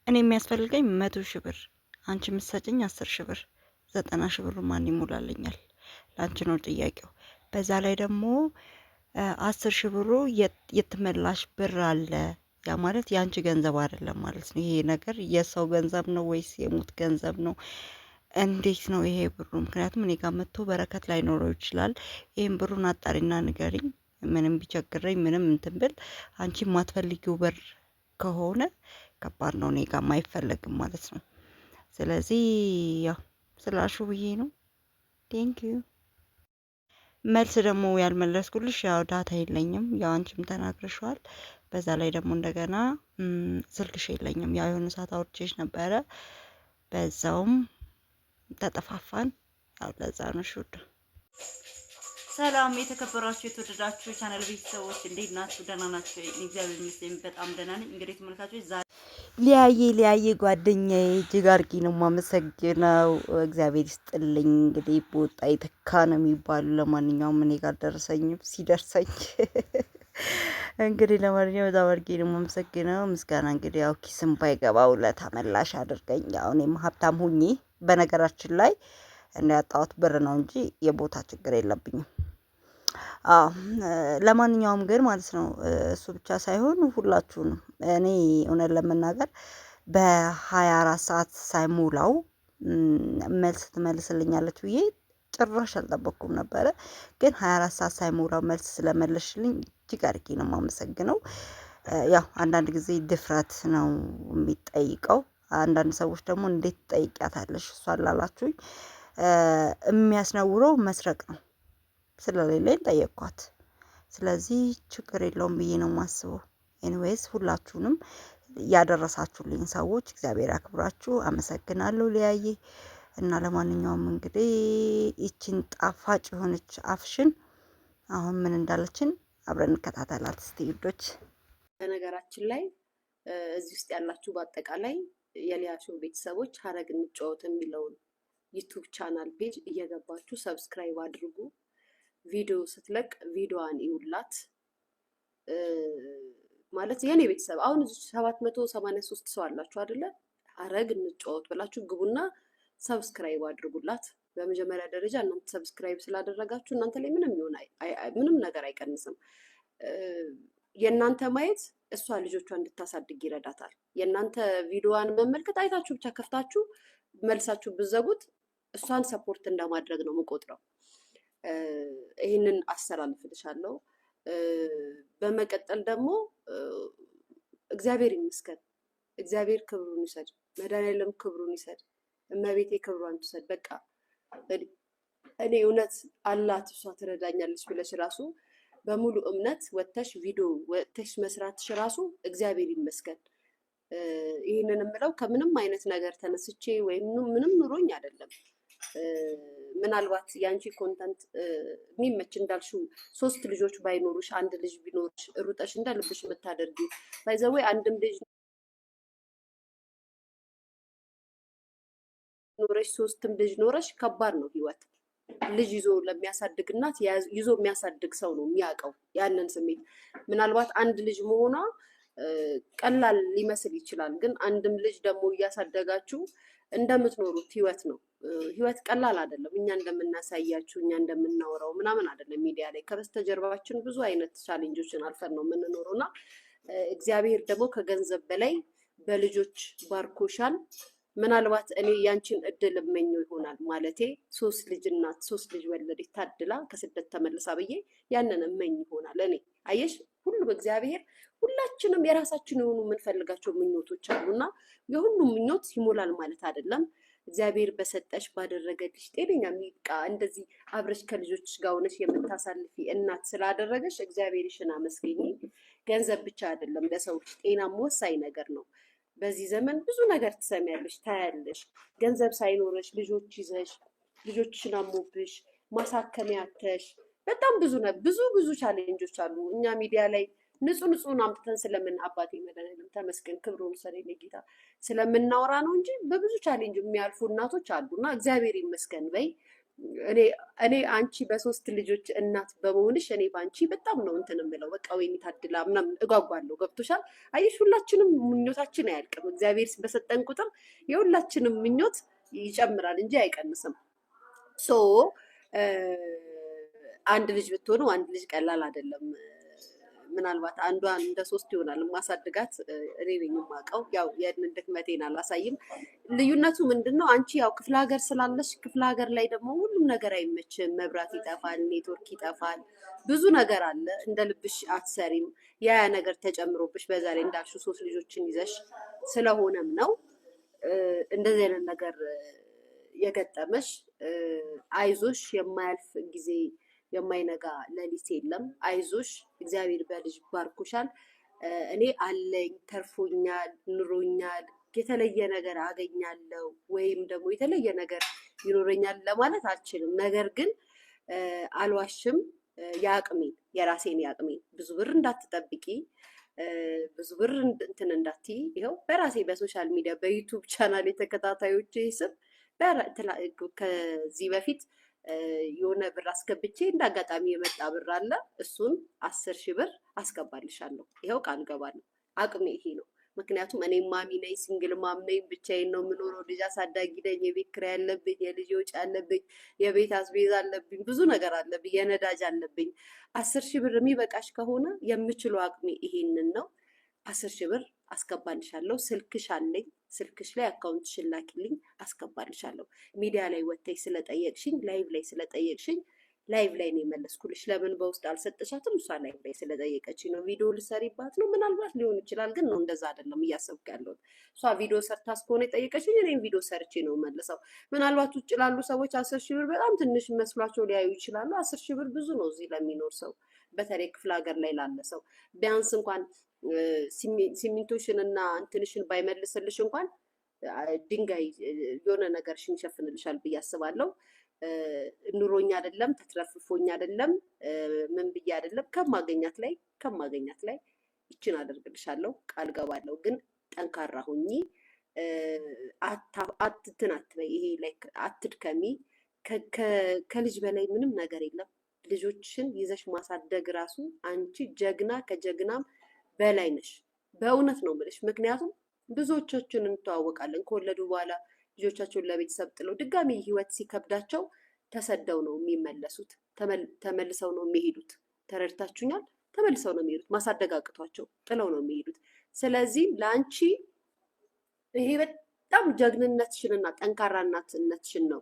እኔ የሚያስፈልገኝ 100,000 ብር፣ አንቺ የምትሰጭኝ 10,000 ብር፣ 90,000 ብሩ ማን ይሞላልኛል? ለአንቺ ነው ጥያቄው። በዛ ላይ ደግሞ 10,000 ብሩ የተመላሽ ብር አለ። ያ ማለት የአንቺ ገንዘብ አይደለም ማለት ነው። ይሄ ነገር የሰው ገንዘብ ነው ወይስ የሙት ገንዘብ ነው? እንዴት ነው ይሄ ብሩ? ምክንያቱም እኔ ጋር መጥቶ በረከት ላይኖረው ይችላል። ይሄን ብሩን አጣሪና ንገሪኝ። ምንም ቢቸግረኝ ምንም እንትን ብል አንቺ የማትፈልጊው ብር ከሆነ ከባድ ነው፣ እኔ ጋር አይፈለግም ማለት ነው። ስለዚህ ያው ስላሹ ብዬ ነው። ቴንክ ዩ። መልስ ደግሞ ያልመለስኩልሽ ያው ዳታ የለኝም፣ ያው አንቺም ተናግረሽዋል። በዛ ላይ ደግሞ እንደገና ስልክሽ የለኝም። ያው የሆነ ሰዓት አውርቼሽ ነበረ፣ በዛውም ተጠፋፋን። ያው ለዛ ነው ሹድ። ሰላም የተከበራችሁ የተወደዳችሁ ቻናል ቤተሰቦች እንዴት ናችሁ? ደህና ናችሁ? እግዚአብሔር ይመስገን በጣም ደህና ነኝ። እንግዲህ ተመልካቾች ዛሬ ሊያየ ጓደኛዬ እጅግ አድርጌ ነው የማመሰግነው። እግዚአብሔር ይስጥልኝ። እንግዲህ በወጣ የተካ ነው የሚባሉ። ለማንኛውም እኔ ጋር ደረሰኝም ሲደርሰኝ እንግዲህ ለማንኛውም በጣም አድርጌ ነው የማመሰግነው። ምስጋና እንግዲህ ያው ኪስም ባይገባ ውለታ ተመላሽ አድርገኝ። ያው እኔም ሀብታም ሁኜ በነገራችን ላይ ያጣሁት ብር ነው እንጂ የቦታ ችግር የለብኝም። ለማንኛውም ግን ማለት ነው እሱ ብቻ ሳይሆን ሁላችሁንም እኔ እውነት ለመናገር በ24 ሰዓት ሳይሞላው መልስ ትመልስልኛለች ብዬ ጭራሽ አልጠበቅኩም ነበረ። ግን 24 ሰዓት ሳይሞላው መልስ ስለመለስሽልኝ እጅግ አድርጌ ነው የማመሰግነው። ያው አንዳንድ ጊዜ ድፍረት ነው የሚጠይቀው። አንዳንድ ሰዎች ደግሞ እንዴት ትጠይቂያታለሽ እሷን ላላችሁኝ፣ የሚያስነውረው መስረቅ ነው። ስለሌለኝ ጠየቅኳት። ስለዚህ ችግር የለውም ብዬ ነው የማስበው። ኤኒዌይስ ሁላችሁንም ያደረሳችሁልኝ ሰዎች እግዚአብሔር ያክብራችሁ። አመሰግናለሁ ሊያየ እና ለማንኛውም እንግዲህ ይችን ጣፋጭ የሆነች አፍሽን አሁን ምን እንዳለችን አብረን እንከታተላት እስቲ ውዶች። በነገራችን ላይ እዚህ ውስጥ ያላችሁ በአጠቃላይ የሊያሾ ቤተሰቦች ሀረግ እንጫወት የሚለውን ዩቱብ ቻናል ፔጅ እየገባችሁ ሰብስክራይብ አድርጉ። ቪዲዮ ስትለቅ ቪዲዮዋን ይውላት። ማለት የኔ ቤተሰብ አሁን 783 ሰው አላችሁ አይደለ? ሀረግ እንጫወት ብላችሁ ግቡና ሰብስክራይብ አድርጉላት። በመጀመሪያ ደረጃ እናንተ ሰብስክራይብ ስላደረጋችሁ እናንተ ላይ ምንም ነገር አይቀንስም። የእናንተ ማየት እሷ ልጆቿ እንድታሳድግ ይረዳታል። የእናንተ ቪዲዮዋን መመልከት አይታችሁ ብቻ ከፍታችሁ መልሳችሁ ብዘጉት እሷን ሰፖርት እንደማድረግ ነው የምቆጥረው። ይህንን አስተላልፍልሻለሁ። በመቀጠል ደግሞ እግዚአብሔር ይመስገን፣ እግዚአብሔር ክብሩን ይውሰድ፣ መድኃኒዓለም ክብሩን ይውሰድ፣ እመቤቴ ክብሯን ትውሰድ። በቃ እኔ እውነት አላት እሷ ትረዳኛለች ብለሽ ራሱ በሙሉ እምነት ወተሽ ቪዲዮ ወተሽ መስራትሽ ራሱ እግዚአብሔር ይመስገን። ይህንን የምለው ከምንም አይነት ነገር ተነስቼ ወይም ምንም ኑሮኝ አይደለም። ምናልባት ያንቺ ኮንተንት የሚመች እንዳልሽው 3 ልጆች ባይኖሩሽ 1 ልጅ ቢኖርሽ ሩጠሽ እንዳልብሽ የምታደርጊ ባይዘዌ አንድም ልጅ ኖረሽ 3ም ልጅ ኖረሽ ከባድ ነው ህይወት። ልጅ ይዞ ለሚያሳድግ እናት ይዞ የሚያሳድግ ሰው ነው የሚያውቀው ያንን ስሜት። ምናልባት 1 ልጅ መሆኗ ቀላል ሊመስል ይችላል፣ ግን አንድም ልጅ ደግሞ እያሳደጋችሁ እንደምትኖሩት ህይወት ነው። ህይወት ቀላል አይደለም። እኛ እንደምናሳያችሁ እኛ እንደምናወራው ምናምን አይደለም። ሚዲያ ላይ ከበስተጀርባችን ብዙ አይነት ቻሌንጆችን አልፈን ነው የምንኖረው እና እግዚአብሔር ደግሞ ከገንዘብ በላይ በልጆች ባርኮሻል። ምናልባት እኔ ያንቺን እድል እመኘው ይሆናል ማለቴ 3 ልጅ እናት 3 ልጅ ወለደች ታድላ ከስደት ተመልሳ ብዬ ያንን እመኝ ይሆናል። እኔ አየሽ ሁሉም እግዚአብሔር ሁላችንም የራሳችን የሆኑ የምንፈልጋቸው ምኞቶች አሉና የሁሉም ምኞት ይሞላል ማለት አይደለም። እግዚአብሔር በሰጠሽ ባደረገልሽ ጤነኛ ሚቃ እንደዚህ አብረሽ ከልጆች ጋር ሆነሽ የምታሳልፊ እናት ስላደረገሽ እግዚአብሔርሽን አመስግኚ። ገንዘብ ብቻ አይደለም ለሰው ጤናም ወሳኝ ነገር ነው። በዚህ ዘመን ብዙ ነገር ትሰሚያለሽ፣ ታያለሽ። ገንዘብ ሳይኖርሽ ልጆች ይዘሽ ልጆችሽን አሞብሽ ማሳከሚያ አተሽ በጣም ብዙ ቻሌንጆች አሉ። እኛ ሚዲያ ላይ ንጹህ አምጥተን ስለምን አባቴ መድኃኒዓለም ተመስገን ክብሩን ሰለኝ ጌታ ስለምናወራ ነው እንጂ በብዙ ቻሌንጅ የሚያልፉ እናቶች አሉና እግዚአብሔር ይመስገን በይ። እኔ እኔ አንቺ በሶስት ልጆች እናት በመሆንሽ እኔ በአንቺ በጣም ነው እንትን የምለው። በቃ ወይኔ ታድላ ምናምን እጓጓለሁ። ገብቶሻል? አየሽ፣ ሁላችንም ምኞታችን አያልቅም። እግዚአብሔር በሰጠን ቁጥር የሁላችንም ምኞት ይጨምራል እንጂ አይቀንስም። ሶ አንድ ልጅ ብትሆኑ አንድ ልጅ ቀላል አይደለም። ምናልባት አንዷን እንደ ሶስት ይሆናል ማሳድጋት እኔ ነኝ የማውቀው። ያው የእንን ድክመቴን አላሳይም። ልዩነቱ ምንድን ነው? አንቺ ያው ክፍለ ሀገር ስላለሽ ክፍለ ሀገር ላይ ደግሞ ሁሉም ነገር አይመችም። መብራት ይጠፋል፣ ኔትወርክ ይጠፋል፣ ብዙ ነገር አለ። እንደ ልብሽ አትሰሪም። ያ ነገር ተጨምሮብሽ በዛ ላይ እንዳልሽው ሶስት ልጆችን ይዘሽ ስለሆነም ነው እንደዚህ አይነት ነገር የገጠመሽ። አይዞሽ፣ የማያልፍ ጊዜ የማይነጋ ሌሊት የለም። አይዞሽ፣ እግዚአብሔር በልጅ ባርኮሻል። እኔ አለኝ፣ ተርፎኛል፣ ኑሮኛል፣ የተለየ ነገር አገኛለሁ ወይም ደግሞ የተለየ ነገር ይኖረኛል ለማለት አልችልም። ነገር ግን አልዋሽም፣ የአቅሜን የራሴን የአቅሜን ብዙ ብር እንዳትጠብቂ፣ ብዙ ብር እንትን እንዳትይ፣ ይኸው በራሴ በሶሻል ሚዲያ በዩቱብ ቻናል የተከታታዮች ስም ከዚህ በፊት የሆነ ብር አስገብቼ እንደ አጋጣሚ የመጣ ብር አለ። እሱን 10,000 ብር አስገባልሻለሁ። ይኸው ቃል ገባለሁ። አቅሜ ይሄ ነው። ምክንያቱም እኔ ማሚ ነኝ፣ ሲንግል ማም ነኝ፣ ብቻዬን ነው የምኖረው። ልጅ አሳዳጊ ነኝ። የቤት ኪራይ አለብኝ፣ የልጅ ወጪ አለብኝ፣ የቤት አስቤዛ አለብኝ፣ ብዙ ነገር አለብኝ፣ የነዳጅ አለብኝ። 10,000 ብር የሚበቃሽ ከሆነ የምችለው አቅሜ ይሄንን ነው። 10,000 ብር አስገባልሻለሁ። ስልክሽ አለኝ። ስልክሽ ላይ አካውንትሽን ላኪልኝ፣ አስገባልሻለሁ። ሚዲያ ላይ ወጥተሽ ስለጠየቅሽኝ፣ ላይቭ ላይ ስለጠየቅሽኝ ላይቭ ላይ ነው የመለስኩልሽ። ለምን በውስጥ አልሰጠሻትም? እሷ ላይቭ ላይ ስለጠየቀችኝ ነው። ቪዲዮ ልሰሪባት ነው ምናልባት ሊሆን ይችላል፣ ግን ነው እንደዛ አይደለም እያሰብኩ ያለሁት። እሷ ቪዲዮ ሰርታ እስከሆነ የጠየቀችኝ እኔም ቪዲዮ ሰርቼ ነው መልሰው። ምናልባት ውጭ ላሉ ሰዎች 10,000 ብር በጣም ትንሽ መስሏቸው ሊያዩ ይችላሉ። 10,000 ብር ብዙ ነው እዚህ ለሚኖር ሰው፣ በተለይ ክፍለ ሀገር ላይ ላለ ሰው ቢያንስ እንኳን ሲሚንቶሽን እና እንትንሽን ባይመልስልሽ እንኳን ድንጋይ የሆነ ነገርሽን ይሸፍንልሻል ብዬ አስባለሁ። ኑሮኛ አይደለም ተትረፍፎኝ አይደለም ምን ብዬ አይደለም፣ ከማገኛት ላይ ይችን አደርግልሻለሁ፣ ቃል ገባለሁ። ግን ጠንካራ ሁኚ፣ አትትን አትበይ፣ ይሄ ላይ አትድከሚ። ከልጅ በላይ ምንም ነገር የለም። ልጆችን ይዘሽ ማሳደግ ራሱ አንቺ ጀግና ከጀግናም በላይ ነሽ። በእውነት ነው የምልሽ። ምክንያቱም ብዙዎቻችን እንተዋወቃለን ከወለዱ በኋላ ልጆቻቸውን ለቤተሰብ ጥለው ድጋሚ ህይወት ሲከብዳቸው ተሰደው ነው የሚመለሱት፣ ተመልሰው ነው የሚሄዱት። ተረድታችሁኛል? ተመልሰው ነው የሚሄዱት። ማሳደግ አቅቷቸው ጥለው ነው የሚሄዱት። ስለዚህ ለአንቺ ይሄ በጣም ጀግንነትሽንና ጠንካራ እናትነትሽን ነው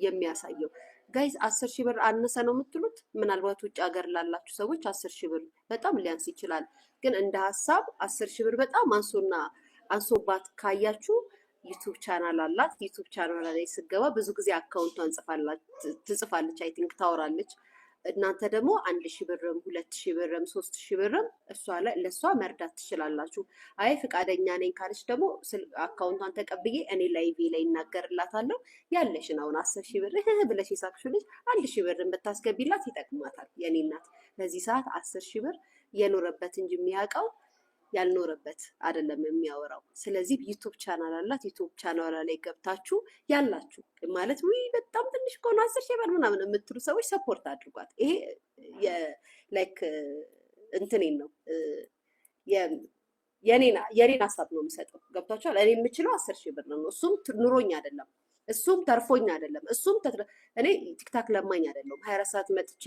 የሚያሳየው። ጋይዝ 10,000 ብር አነሰ ነው የምትሉት? ምናልባት ውጭ ሀገር ላላችሁ ሰዎች 10,000 ብር በጣም ሊያንስ ይችላል። ግን እንደ ሀሳብ 10,000 ብር በጣም አንሶባት ካያችሁ ዩቱብ ቻናል አላት። ዩቱብ ቻናል ላይ ስገባ ብዙ ጊዜ አካውንቷን ትጽፋለች፣ አይ ቲንክ ታወራለች። እናንተ ደግሞ 1,000 ብርም 2,000 ብርም 3,000 ብርም ለእሷ መርዳት ትችላላችሁ። አይ ፍቃደኛ ነኝ ካለች ደግሞ አካውንቷን ተቀብዬ እኔ ላይቬ ላይ እናገርላታለሁ። ያለሽን አሁን 10,000 ብር ብለሽ የሳቅሽው ልጅ 1,000 ብርን ብታስገቢላት ይጠቅማታል። የኔ እናት በዚህ ሰዓት 10,000 ብር የኖረበት እንጂ የሚያውቀው ያልኖረበት አይደለም የሚያወራው። ስለዚህ ዩቱብ ቻናል አላት። ዩቱብ ቻናል ላይ ገብታችሁ ያላችሁ ማለት ወይ በጣም ትንሽ ከሆነ 10,000 ብር ምናምን የምትሉ ሰዎች ሰፖርት አድርጓት። ይሄ ላይክ እንትኔን ነው የኔን ሀሳብ ነው የምሰጠው። ገብታችኋል? እኔ የምችለው 10,000 ብር ነው። እሱም ኑሮኝ አይደለም፣ እሱም ተርፎኝ አይደለም፣ እኔ ቲክታክ ለማኝ አይደለም። 24 ሰዓት መጥቼ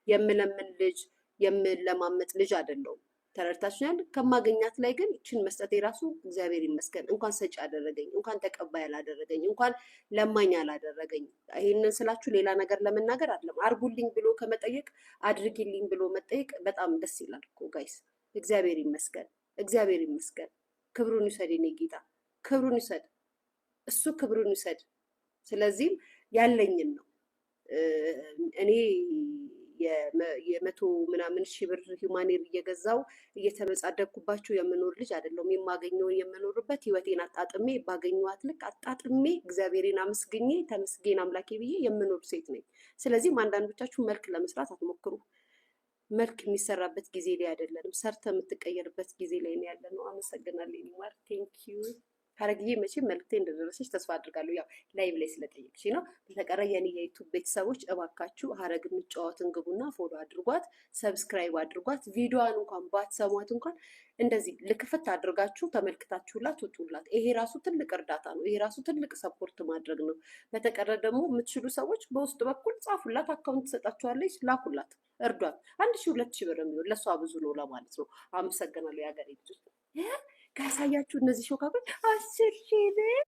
የምለምን ልጅ የምለማመጥ ልጅ አይደለሁም። ተረድታችኋል? ከማገኛት ላይ ግን ይችን መስጠት የራሱ እግዚአብሔር ይመስገን። እንኳን ሰጪ አደረገኝ፣ እንኳን ተቀባይ አላደረገኝ፣ እንኳን ለማኝ አላደረገኝ። ይሄንን ስላችሁ ሌላ ነገር ለመናገር አይደለም። አርጉልኝ ብሎ ከመጠየቅ አድርጊልኝ ብሎ መጠየቅ በጣም ደስ ይላል እኮ ጋይስ። እግዚአብሔር ይመስገን፣ እግዚአብሔር ይመስገን። ክብሩን ይውሰድ የኔ ጌታ፣ ክብሩን ይውሰድ፣ እሱ ክብሩን ይውሰድ። ስለዚህም ያለኝን ነው እኔ የ100 ምናምን ሺህ ብር ሂውማኔር እየገዛው እየተመጻደቅኩባቸው የምኖር ልጅ አይደለሁም። የማገኘውን የምኖርበት ህይወቴን አጣጥሜ ባገኘኋት ልክ አጣጥሜ እግዚአብሔርን አመስግኜ ተመስገን አምላኬ ብዬ የምኖር ሴት ነኝ። ስለዚህም አንዳንዶቻችሁ መልክ ለመስራት አትሞክሩ። መልክ የሚሰራበት ጊዜ ላይ አይደለንም፣ ሰርተ የምትቀየርበት ጊዜ ላይ ነው ያለነው። አመሰግናለሁ። ቴንክ ዩ ሀረግዬ መቼም መልክቴ እንደደረሰች ተስፋ አድርጋለሁ። ያው ላይቭ ላይ ስለጠየቅሽ ነው። በተቀረ የኔ የዩቱብ ቤተሰቦች እባካችሁ ሀረግ እንጫወትን ግቡና ፎሎ አድርጓት፣ ሰብስክራይብ አድርጓት። ቪዲዮዋን እንኳን ባትሰሟት እንኳን እንደዚህ ልክፍት አድርጋችሁ ተመልክታችሁላት ውጡላት። ይሄ ራሱ ትልቅ እርዳታ ነው። ይሄ ራሱ ትልቅ ሰፖርት ማድረግ ነው። በተቀረ ደግሞ የምትችሉ ሰዎች በውስጥ በኩል ጻፉላት፣ አካውንት ትሰጣችኋለች፣ ላኩላት፣ እርዷት። 1000 2000 ብር የሚሆን ለእሷ ብዙ ነው ለማለት ነው። አመሰግናለሁ። የሀገሬ ልጆች ካሳያችሁ እነዚህ ሾካኮች 10 ሺህ ብር